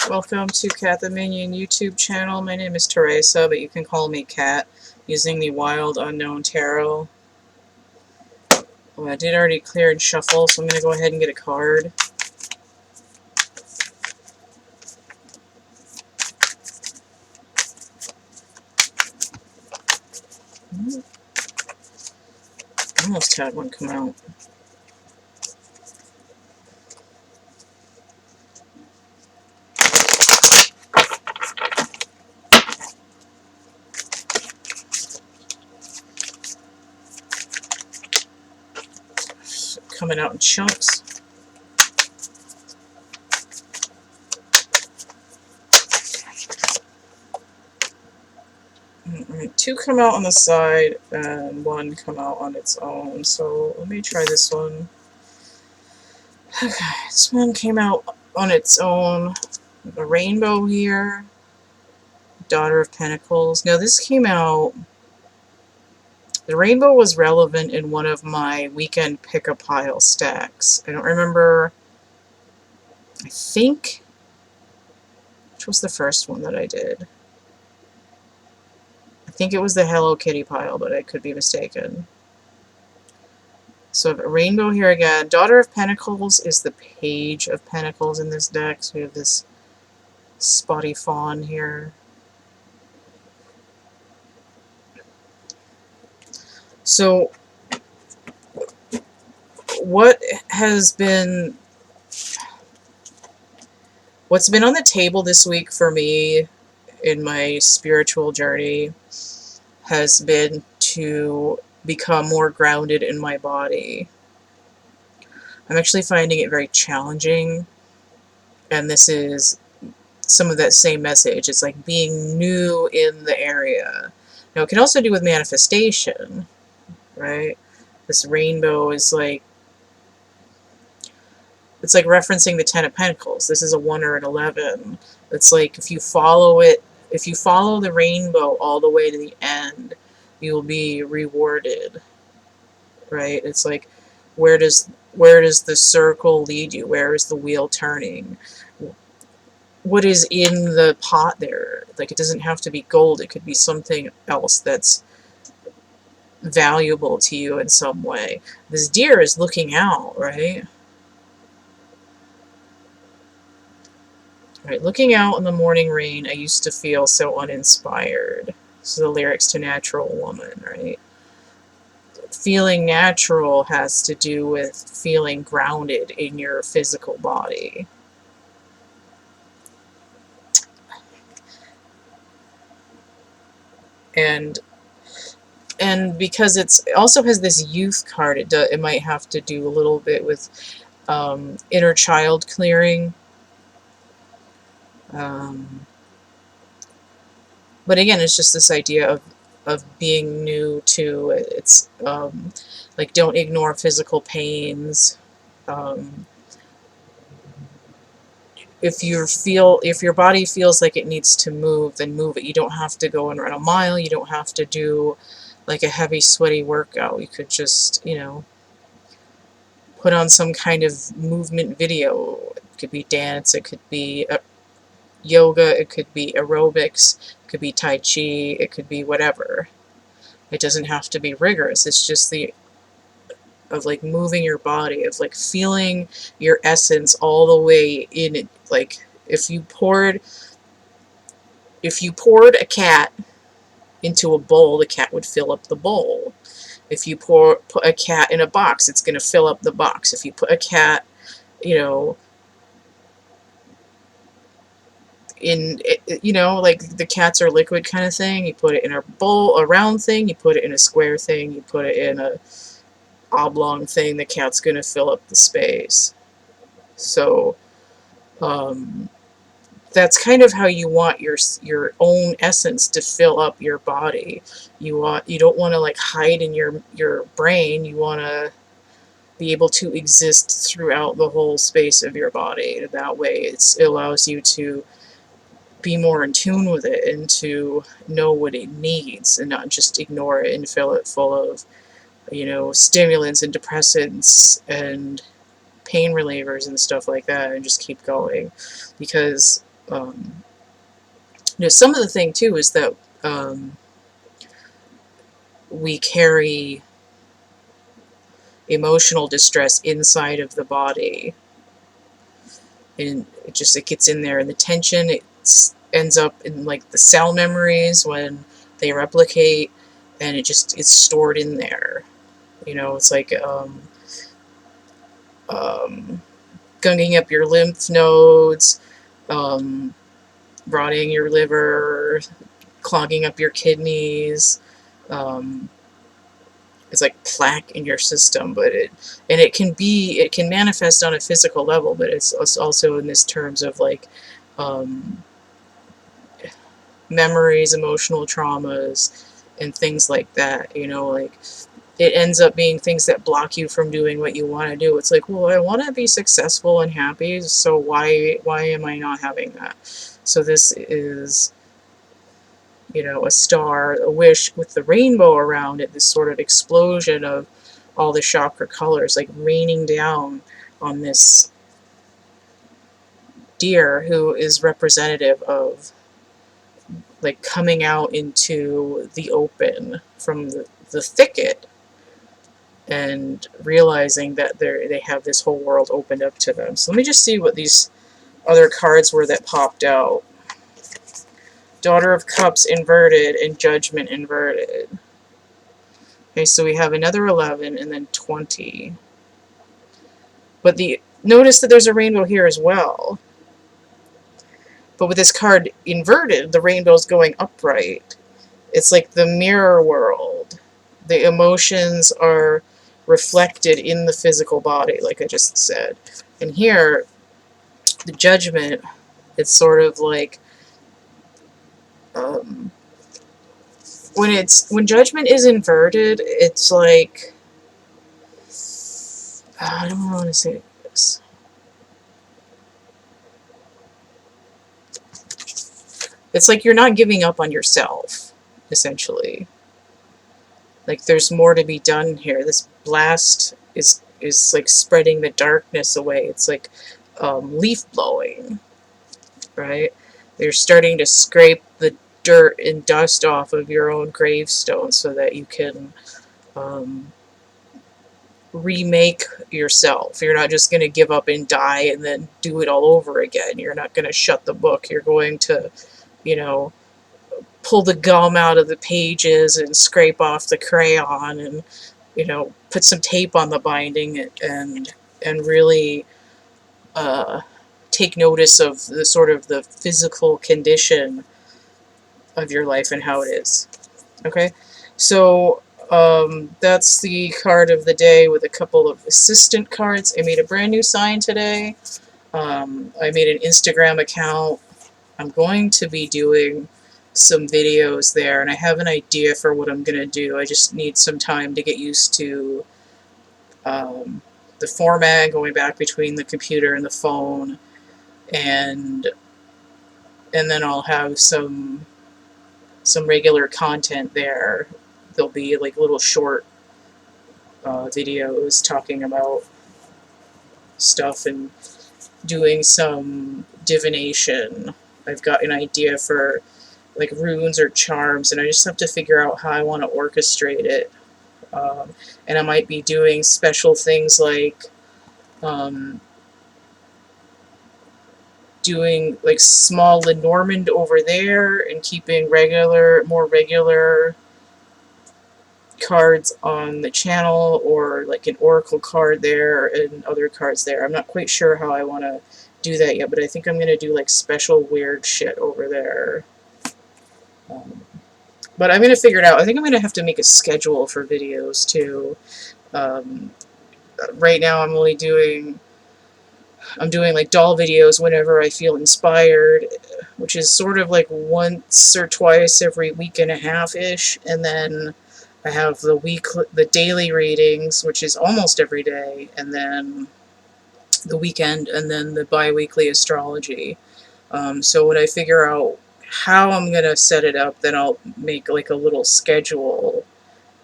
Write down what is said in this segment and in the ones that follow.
Welcome to CATtheMinion YouTube channel. My name is Teresa, but you can call me Cat, using the Wild Unknown Tarot. I did already clear and shuffle, so I'm going to go ahead and get a card. I almost had one come out. Coming out in chunks. Alright, two come out on the side and one come out on its own. So let me try this one. Okay, this one came out on its own. A rainbow here. Daughter of Pentacles. Now this came out. The rainbow was relevant in one of my weekend pick-a-pile stacks. I don't remember. I think, which was the first one that I did? I think it was the Hello Kitty pile, but I could be mistaken. So I have a rainbow here again. Daughter of Pentacles is the Page of Pentacles in this deck. So we have this spotty fawn here. So what's been on the table this week for me in my spiritual journey has been to become more grounded in my body. I'm actually finding it very challenging, and this is some of that same message. It's like being new in the area. Now, it can also do with manifestation, right? This rainbow is like, it's like referencing the Ten of Pentacles. This is a 1 or an 11. It's like if you follow it, if you follow the rainbow all the way to the end, you will be rewarded, right? It's like, where does the circle lead you? Where is the wheel turning? What is in the pot there? Like, it doesn't have to be gold. It could be something else that's valuable to you in some way. This deer is looking out, right? Right, looking out in the morning rain, I used to feel so uninspired. This is the lyrics to Natural Woman, right? Feeling natural has to do with feeling grounded in your physical body. And because it also has this youth card, it might have to do a little bit with inner child clearing. But again, it's just this idea of being new to it. It's like, don't ignore physical pains. If your body feels like it needs to move, then move it. You don't have to go and run a mile. You don't have to do like a heavy, sweaty workout. You could just, put on some kind of movement video. It could be dance. It could be yoga. It could be aerobics. It could be Tai Chi. It could be whatever. It doesn't have to be rigorous. It's just of like moving your body, of like feeling your essence all the way in it. Like, if you poured a cat into a bowl, the cat would fill up the bowl. If you put a cat in a box, it's going to fill up the box. If you put a cat, like the cats are liquid kind of thing, you put it in a bowl, a round thing, you put it in a square thing, you put it in a oblong thing, the cat's going to fill up the space. So that's kind of how you want your own essence to fill up your body. You don't want to like hide in your brain. You want to be able to exist throughout the whole space of your body. That way it allows you to be more in tune with it and to know what it needs, and not just ignore it and fill it full of stimulants and depressants and pain relievers and stuff like that, and just keep going. Because Some of the thing too is that we carry emotional distress inside of the body, and it gets in there, and the tension, it ends up in like the cell memories when they replicate, and it's stored in there. It's like gunging up your lymph nodes, rotting your liver, clogging up your kidneys. It's like plaque in your system, but it can manifest on a physical level, but it's also in this terms of like memories, emotional traumas, and things like that. Like it ends up being things that block you from doing what you want to do. It's like, well, I want to be successful and happy, so why am I not having that? So this is, a star, a wish with the rainbow around it, this sort of explosion of all the chakra colors, like raining down on this deer who is representative of like coming out into the open from the thicket and realizing that they have this whole world opened up to them. So let me just see what these other cards were that popped out. Daughter of Cups inverted and Judgment inverted. Okay, so we have another 11 and then 20. But notice that there's a rainbow here as well. But with this card inverted, the rainbow's going upright. It's like the mirror world. The emotions are reflected in the physical body, like I just said. And here, the Judgment, it's sort of like when Judgment is inverted, it's like, I don't want to say this. It's like you're not giving up on yourself, essentially. Like there's more to be done here. This blast is like spreading the darkness away. It's like leaf blowing, right? You're starting to scrape the dirt and dust off of your own gravestone so that you can remake yourself. You're not just going to give up and die and then do it all over again. You're not going to shut the book. You're going to, pull the gum out of the pages and scrape off the crayon and, put some tape on the binding and really take notice of the sort of the physical condition of your life and how it is. Okay, so that's the card of the day with a couple of assistant cards. I made a brand new sign today. I made an Instagram account. I'm going to be doing some videos there, and I have an idea for what I'm going to do. I just need some time to get used to the format, going back between the computer and the phone, and then I'll have some regular content there. There'll be like little short videos talking about stuff and doing some divination. I've got an idea for like runes or charms, and I just have to figure out how I want to orchestrate it. And I might be doing special things like doing like small Lenormand over there and keeping more regular cards on the channel, or like an oracle card there and other cards there. I'm not quite sure how I want to do that yet, but I think I'm going to do like special weird shit over there. But I'm going to figure it out. I think I'm going to have to make a schedule for videos too. Right now I'm doing like doll videos whenever I feel inspired, which is sort of like once or twice every week and a half-ish, and then I have the daily readings, which is almost every day, and then the weekend, and then the bi-weekly astrology. So when I figure out how I'm going to set it up, then I'll make like a little schedule,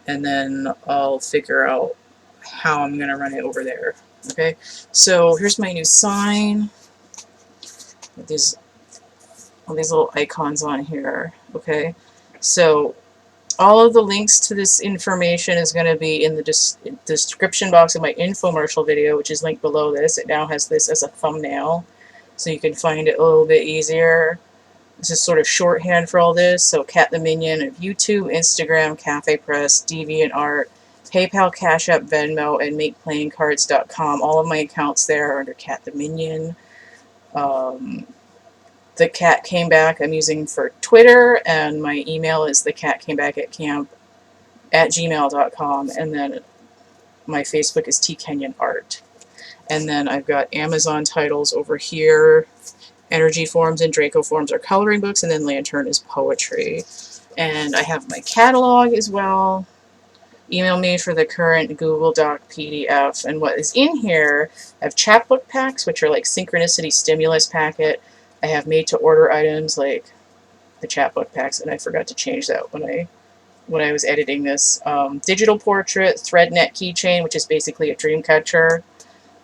and then I'll figure out how I'm going to run it over there. Okay, so here's my new sign with these all these little icons on here. Okay, so all of the links to this information is going to be in the description box of my infomercial video, which is linked below this. It now has this as a thumbnail, so you can find it a little bit easier. This is sort of shorthand for all this. So CATtheMinion of YouTube, Instagram, Cafe Press, DeviantArt, PayPal, Cash App, Venmo, and MakePlayingCards.com. All of my accounts there are under CATtheMinion. The cat came back I'm using for Twitter, and my email is thecatcamebackatcamp@gmail.com, and then my Facebook is tkenyonart. And then I've got Amazon titles over here. Energy Forms and Draco Forms are coloring books, and then Lantern is poetry. And I have my catalog as well. Email me for the current Google Doc PDF. And what is in here, I have chapbook packs, which are like Synchronicity Stimulus Packet. I have made-to-order items like the chapbook packs, and I forgot to change that when I was editing this. Digital portrait, thread net keychain, which is basically a dream catcher.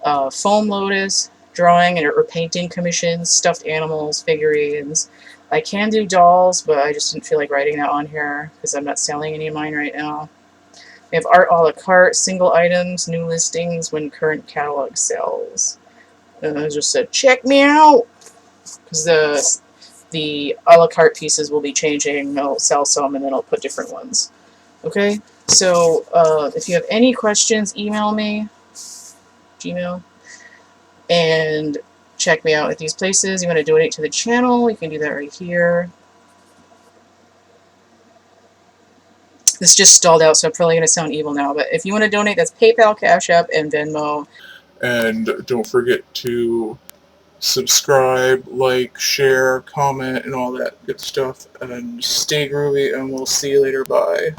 Foam lotus, drawing or painting commissions, stuffed animals, figurines. I can do dolls, but I just didn't feel like writing that on here because I'm not selling any of mine right now. We have art a la carte, single items, new listings when current catalog sells. And I just said, check me out! Because the a la carte pieces will be changing. I'll sell some and then I'll put different ones. Okay? So, if you have any questions, email me. Gmail. And check me out at these places. You want to donate to the channel, you can do that right here. This just stalled out, so I'm probably going to sound evil now, but if you want to donate, that's PayPal, Cash App, and Venmo. And don't forget to subscribe, like, share, comment, and all that good stuff. And stay groovy, and we'll see you later. Bye.